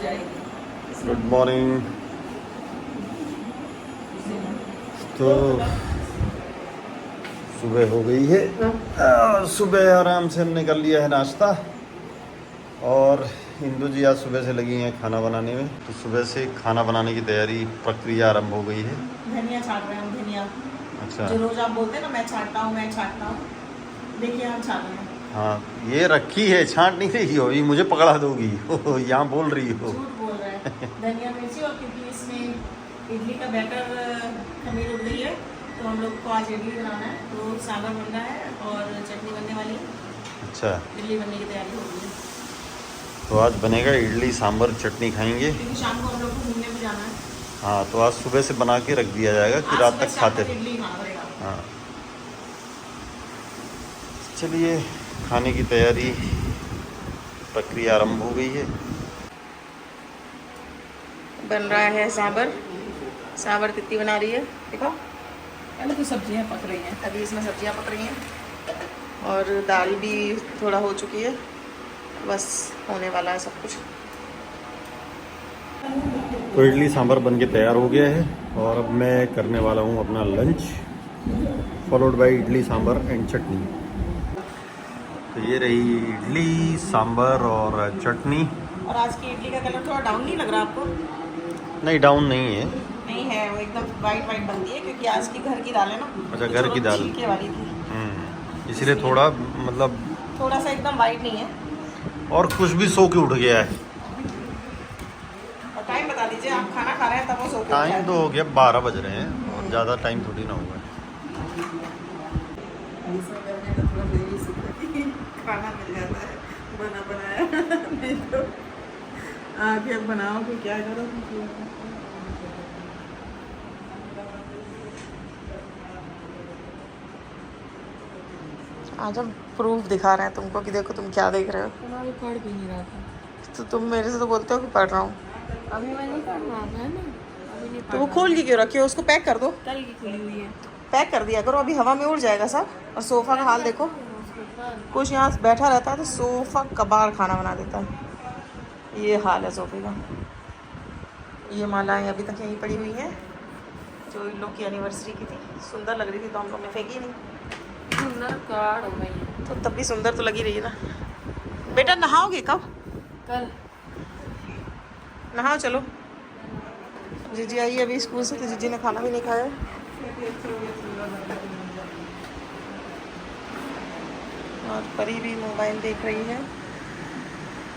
Good morning. तो सुबह हो गई है। सुबह आराम से हमने कर लिया है नाश्ता और इंदु जी आज सुबह से लगी हैं खाना बनाने में। तो सुबह से खाना बनाने की तैयारी प्रक्रिया आरंभ हो गई है। धनिया छाट रहे हैं। धनिया अच्छा, जो रोज आप बोलते हैं ना मैं छाटता हूँ देखिए हम छाट रहे हैं। हाँ ये रखी है, छांट नहीं रही हो, ये मुझे पकड़ा दोगी। यहाँ बोल रही हो। झूठ बोल रहे हैं। धनिया मिर्ची और क्योंकि इसमें इडली का बैटर खमीर उड़ गई है तो हम लोग को आज इडली बनाना है। तो सांभर बन रहा है और चटनी बनने वाली है। अच्छा, इडली बनने की तैयारी हो गई है। तो आज बनेगा इडली सांभर चटनी खाएंगे क्योंकि शाम को हम लोग को घूमने भी जाना है। हाँ, तो आज सुबह से बना के रख दिया जाएगा कि रात तक खाते रहे। इडली खाना पड़ेगा। हाँ, चलिए खाने की तैयारी प्रक्रिया आरंभ हो गई है। बन रहा है सांभर तित्ती बना रही है। देखो पहले तो सब्जियां पक रही हैं, अभी इसमें सब्जियां पक रही हैं और दाल भी थोड़ा हो चुकी है, बस होने वाला है सब कुछ। तो इडली सांभर बन के तैयार हो गया है और अब मैं करने वाला हूँ अपना lunch, followed by idli sambar and chutney. तो ये रही इडली सांभर और चटनी। और आज की इडली का कलर थोड़ा डाउन नहीं लग रहा आपको? नहीं, डाउन नहीं है। नहीं है, वो एकदम वाइट बनती है क्योंकि आज की घर की दाल है ना। अच्छा, घर की दाल छिलके वाली थी, इसलिए थोड़ा मतलब थोड़ा सा एकदम वाइट नहीं है। और कुछ भी सो के उठ गया है। और टाइम बता दीजिए, आप खाना खा रहे हैं तब वो सो के टाइम तो हो गया 12 बज रहे हैं और ज़्यादा टाइम थोड़ी ना हुआ है। खाना मिल जाता है बना बनाया। नहीं तो आगे बनाओ तो क्या करो। आज हम प्रूफ दिखा रहे हैं तुमको कि देखो तुम क्या देख रहे हो। तुम्हारी पढ़ भी नहीं रहा था तो तुम मेरे से तो बोलते हो कि पढ़ रहा हूँ। अभी मैं नहीं पढ़ रहा था ना, अभी नहीं तो वो खोल के क्यों रखी हो? उसको पैक कर दो। कल की खुली हुई है। पैक कर दिया करो, अभी हवा में उड़ जाएगा सब। और सोफ़ा का हाल देखो, कुछ यहाँ बैठा रहता है तो सोफ़ा कबाड़ खाना बना देता है। ये हाल है सोफ़े का। ये मालाएं अभी तक यहीं पड़ी हुई हैं जो इन लोग की एनिवर्सरी की थी। सुंदर लग रही थी तो हम लोग ने फेंकी नहीं। सुंदर कार्ड हो गई तो तब भी सुंदर तो लगी रही है ना। बेटा नहाओगे कब? कल। नहाओ चलो। जीजी आई अभी स्कूल से तो जीजी ने खाना भी नहीं खाया। और परी भी मोबाइल देख रही है।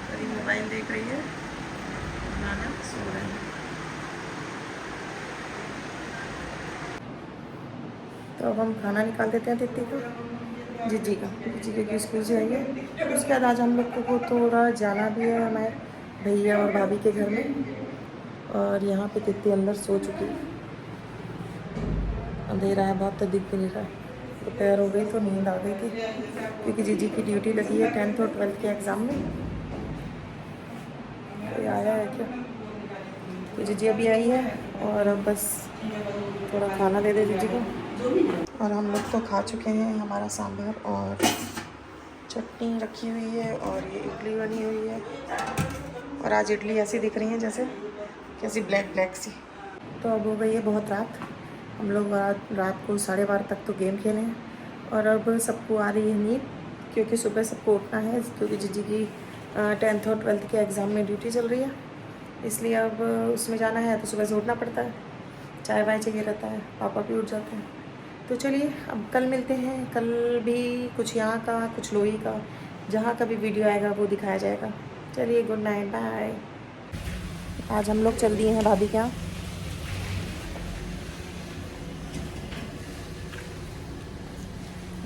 परी मोबाइल देख रही है, नाना सो रहे हैं। तो अब हम खाना निकाल देते हैं तित्ती को, जीजी क्योंकि स्कूल से आई है। उसके बाद आज हम लोग को थोड़ा जाना भी है हमारे भैया और भाभी के घर में। और यहाँ पे तित्ती अंदर सो चुकी है। अंधेरा है बहुत तो दिख भी नहीं रहा है। दोपहर हो गई तो नींद आ गई थी क्योंकि जीजी की ड्यूटी लगी है 10th और 12th के एग्ज़ाम में। कोई आया है क्या? तो जीजी अभी आई है और अब बस थोड़ा खाना दे दे जीजी को। और हम लोग तो खा चुके हैं। हमारा सांभर और चटनी रखी हुई है और ये इडली बनी हुई है। और आज इडली ऐसी दिख रही है जैसे कैसी ब्लैक सी। तो अब हो गई है बहुत रात। हम लोग रात को 12:30 तक तो गेम खेले हैं और अब सबको आ रही है नींद क्योंकि सुबह सबको उठना है क्योंकि जीजी की 10th और 12th के एग्ज़ाम में ड्यूटी चल रही है। इसलिए अब उसमें जाना है तो सुबह से उठना पड़ता है। चाय वाय चाहिए रहता है, पापा भी उठ जाते हैं। तो चलिए अब कल मिलते हैं। कल भी कुछ यहाँ का कुछ लोही का जहाँ का भी वीडियो आएगा वो दिखाया जाएगा। चलिए गुड नाइट, बाय। आज हम लोग चल दिए हैं भाभी के यहाँ।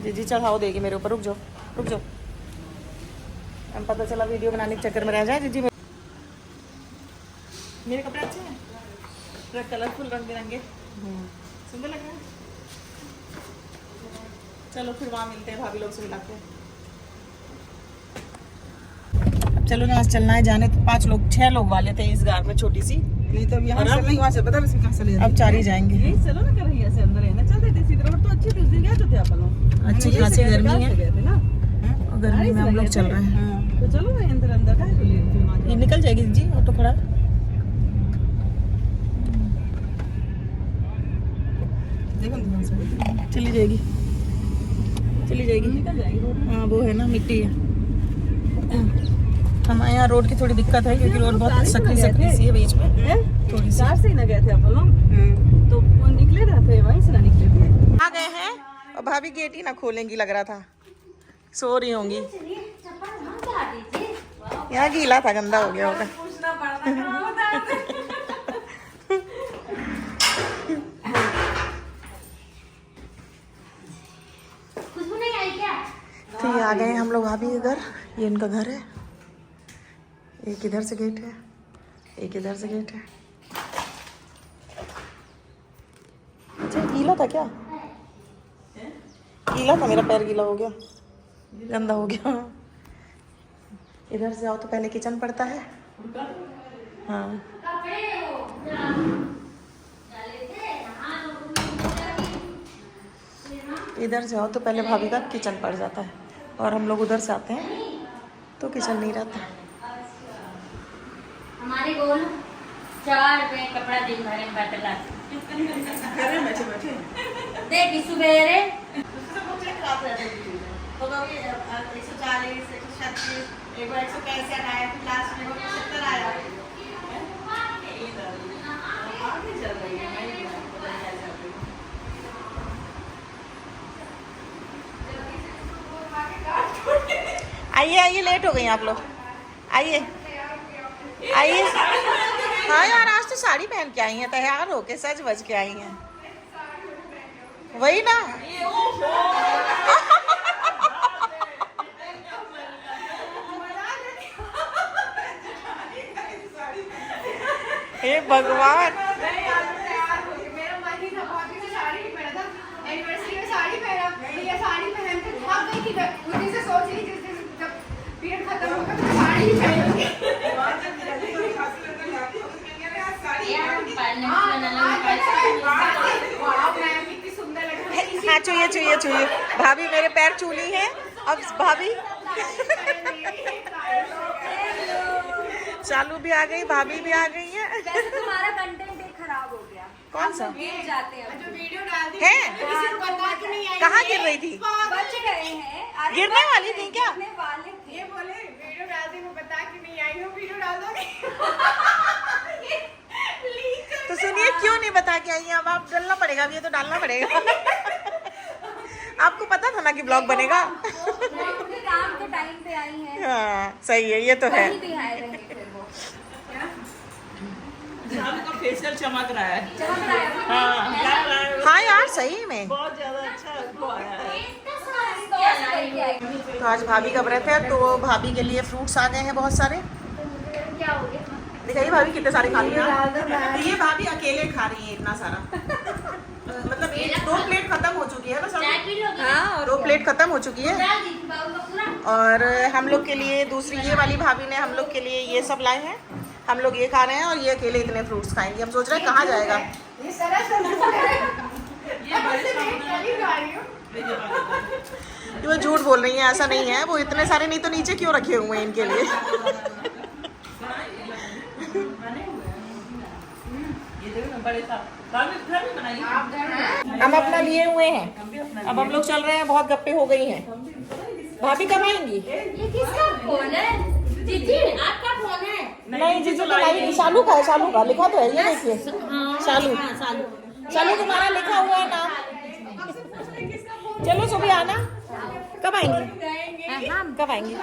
जीजी चढ़ाओ देगी मेरे ऊपर। रुक जाओ। हम पता चला वीडियो बनाने के चक्कर में रह जाए जीजी। मेरे कपड़े अच्छे हैं, पूरा कलरफुल रंग बिरंगे, सुंदर लग रहे हैं। चलो फिर वहाँ मिलते हैं, भाभी लोग से मिलाते हैं। अब चलो ना, चलना है जाने तो 6 लोग वाले थे इस गार में छोटी सी। नहीं तो यहाँ से नहीं, वहाँ से पता नहीं कहाँ से ले अब 4 ही जाएंगे। यही चलो ना, कर रही है ऐसे अंदर है ना, चल देते सीधे रोड तो अच्छी थी। उस दिन गए तो थे अपन लोग, अच्छी खासी गर्मी है गए थे ना, और गर्मी में हम लोग चल रहे हैं। तो चलो ना अंदर का ये निकल जाएगी जी ऑटो खड़ा। देखो चली जाएगी, चली जाएगी, निकल जाएगी। हाँ वो है ना, मिट्टी है। हमारे यहाँ रोड की थोड़ी दिक्कत है क्योंकि रोड बहुत सकरी सी है बीच में, थोड़ी सी। से ही ना गए थे आप लोग, तो वो निकले रहते वहीं से ना निकले थे। आ गए हैं और भाभी गेट ही ना खोलेंगी लग रहा था, सो रही होंगी। यहाँ गीला था, गंदा हो गया होगा। तो ये आ गए हम लोग भाभी इधर, ये इनका घर है। एक इधर से गेट है, एक इधर से गेट है। अच्छा गीला था क्या? गीला था, मेरा पैर गीला हो गया, गंदा हो गया। इधर से आओ तो पहले किचन पड़ता है। हाँ इधर से आओ तो पहले भाभी का किचन पड़ जाता है, और हम लोग उधर से आते हैं तो किचन नहीं रहता। हमारे गोल 4 रुपए कपड़ा दिन भर में बटला देख सुबेरे तो 140, 136, एक बार 165 आया, फिर लास्ट में 170 आया। आइए आइए, लेट हो गई आप लोग, आइए आइए। हाँ यार आज तो साड़ी पहन के आई हैं, तैयार होके सज बज के आई हैं, वही ना। हे भगवान, मेरा मन ही था बहुत ही साड़ी नहीं पहना था, एनिवर्सरी में साड़ी पहना, ये साड़ी पहन के भाग गई थी। मुझे से सोच रही थी जब पीरियड खत्म होगा तो साड़ी ही पहनूंगी। कितनी सुंदर लग रही है। हाँ छुइए छुइए छुइए, भाभी मेरे पैर चूली हैं अब। भाभी चालू भी आ गई, भाभी भी आ गई है। वैसे तुम्हारा कंटेंट एक खराब हो गया। कौन सा? गिर जाते हैं जो वीडियो डाल दी है? किसी को पता कि नहीं आई। कहाँ गिर रही थी? बच गए हैं। अरे गिरने वाली थी क्या? गिरने वाले थे। ये बोले वीडियो डाल दी, वो बता कि नहीं आई हो, वीडियो डाल दोगे। तो सुनिए, क्यों नहीं बता के आई हैं? अब आप डालना पड़ेगा, अब ये तो डालना पड़ेगा। आपको पता था ना कि ब्लॉग बनेगा। अपने काम के टाइम पे आई हैं। हाँ सही है, ये तो है। वहीं भी आए रहेंगे फिर वो। का फेशियल चमक रहा है। चमक रहा है। हाँ यार सही में। बहुत ज्यादा अच्छा वो आया है। तो आज भाभी का व्रत है, तो भाभी के लिए फ्रूट्स आ गए हैं बहुत सारे। क्या हो गया? दिखाइए भाभी कितने सारे खा लिए। तो ये भाभी अकेले खा रही है इतना सारा। मतलब एक 2 प्लेट खत्म हो चुकी है बस। हाँ 2 प्लेट खत्म हो चुकी है। और हम लोग के लिए दूसरी ये वाली भाभी ने हम लोग के लिए ये सब लाए हैं, हम लोग ये खा रहे हैं और ये अकेले इतने फ्रूट्स खाएंगे। हम सोच रहे हैं कहाँ जाएगा। ये वो झूठ बोल रही है, ऐसा नहीं है। वो इतने सारे नहीं तो नीचे क्यों रखे हुए हैं इनके लिए। हम अपना लिए हुए हैं, अब हम लोग चल रहे हैं। बहुत गप्पे हो गई हैं। भाभी कब आएंगी? ये किसका फोन है? दीदी आपका फोन है? नहीं जीजू तो लाइए। शालू का है, शालू का लिखा तो है, ये देखिए शालू। शालू तुम्हारा लिखा हुआ है नाम। चलो सुबह आना। कब आएंगी? कब आएंगी?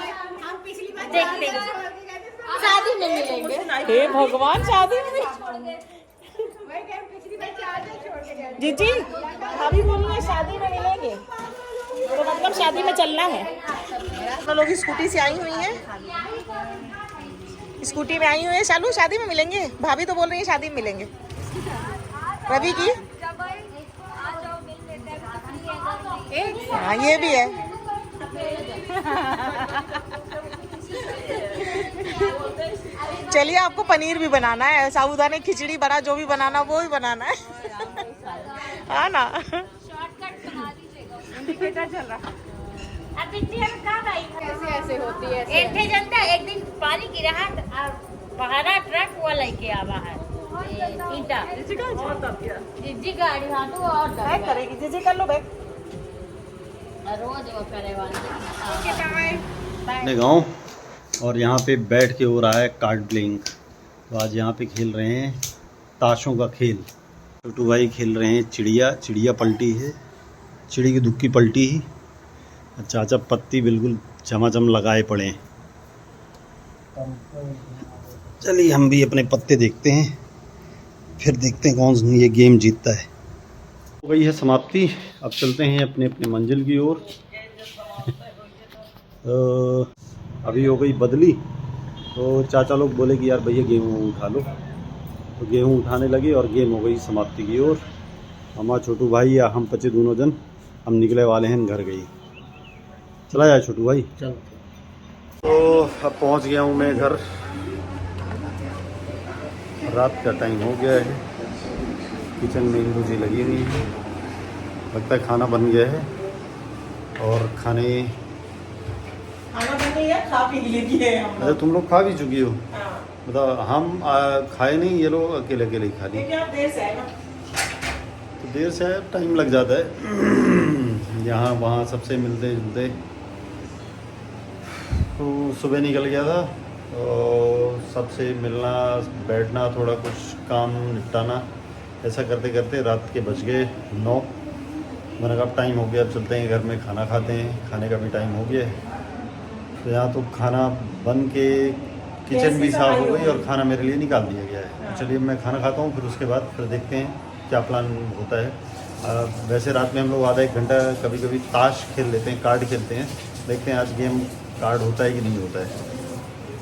देखते हैं। शादी में मिलेंगे। हे भगवान, शादी में जीजी भाभी बोली है शादी में मिलेंगे, तो मतलब शादी में चलना है। हम लोग स्कूटी से आई हुई हैं, स्कूटी में आई हुई है। शालू शादी में मिलेंगे, भाभी तो बोल रही है शादी में मिलेंगे। रवि की हाँ ये भी है। चलिए आपको पनीर भी बनाना है, साबूदाने खिचड़ी बड़ा जो भी बनाना वो भी बनाना है। हाँ ना। शॉर्टकट बना दीजिएगा। इंडिकेटर चल रहा। अब बिट्टी हम कहाँ आई कैसे ऐसे होती है एक थे जनता एक दिन पानी गिरा है और बहारा ट्रक वो लेके आवा है ईटा जी गाड़ी हाँ तो और बैग करेगी जी कर लो बैग। रोज वो करे वाली अपने गांव और यहाँ पे बैठ के हो रहा है कार्ड प्लेइंग। तो आज यहाँ पे खेल रहे हैं ताशों का खेल। छोटू भाई खेल रहे हैं चिड़िया पलटी है, चिड़ी की दुक्की पलटी ही। चाचा पत्ती बिल्कुल झमाझम लगाए पड़े हैं। चलिए हम भी अपने पत्ते देखते हैं, फिर देखते हैं कौन ये गेम जीतता है। हो गई है समाप्ति, अब चलते हैं अपने अपने मंजिल की ओर। अभी हो गई बदली, तो चाचा लोग बोले कि यार भैया गेहूँ उठा लो, तो गेहूँ उठाने लगे और गेम हो गई समाप्ति की ओर। हमारा छोटू भाई या हम बच्चे दोनों जन हम निकले वाले हैं घर गई। चला जाए छोटू भाई चल। तो अब पहुंच गया हूं मैं घर, रात का टाइम हो गया है। किचन में हिंदू जी लगी हुई है, लगता है खाना बन गया है। और खाना बन गई है, खा पी लिए हम अच्छा तुम लोग खा भी चुकी हो? हाँ। मतलब हम खाए नहीं, ये लोग अकेले अकेले ही खा लिए। देर से है ना, तो देर से आए, टाइम लग जाता है यहाँ वहाँ सबसे मिलते जुलते। तो सुबह निकल गया था, तो सबसे मिलना बैठना, थोड़ा कुछ काम निपटाना, ऐसा करते करते रात के बज गए 9। मैंने कहा अब टाइम हो गया, अब चलते हैं घर में खाना खाते हैं, खाने का भी टाइम हो गया है। तो यहाँ तो खाना बन के किचन भी साफ़ हो गई और खाना मेरे लिए निकाल दिया गया है। तो चलिए मैं खाना खाता हूँ, फिर उसके बाद फिर देखते हैं क्या प्लान होता है। वैसे रात में हम लोग आधा 1 घंटा कभी कभी ताश खेल लेते हैं, कार्ड खेलते हैं। देखते हैं आज गेम कार्ड होता है कि नहीं होता है।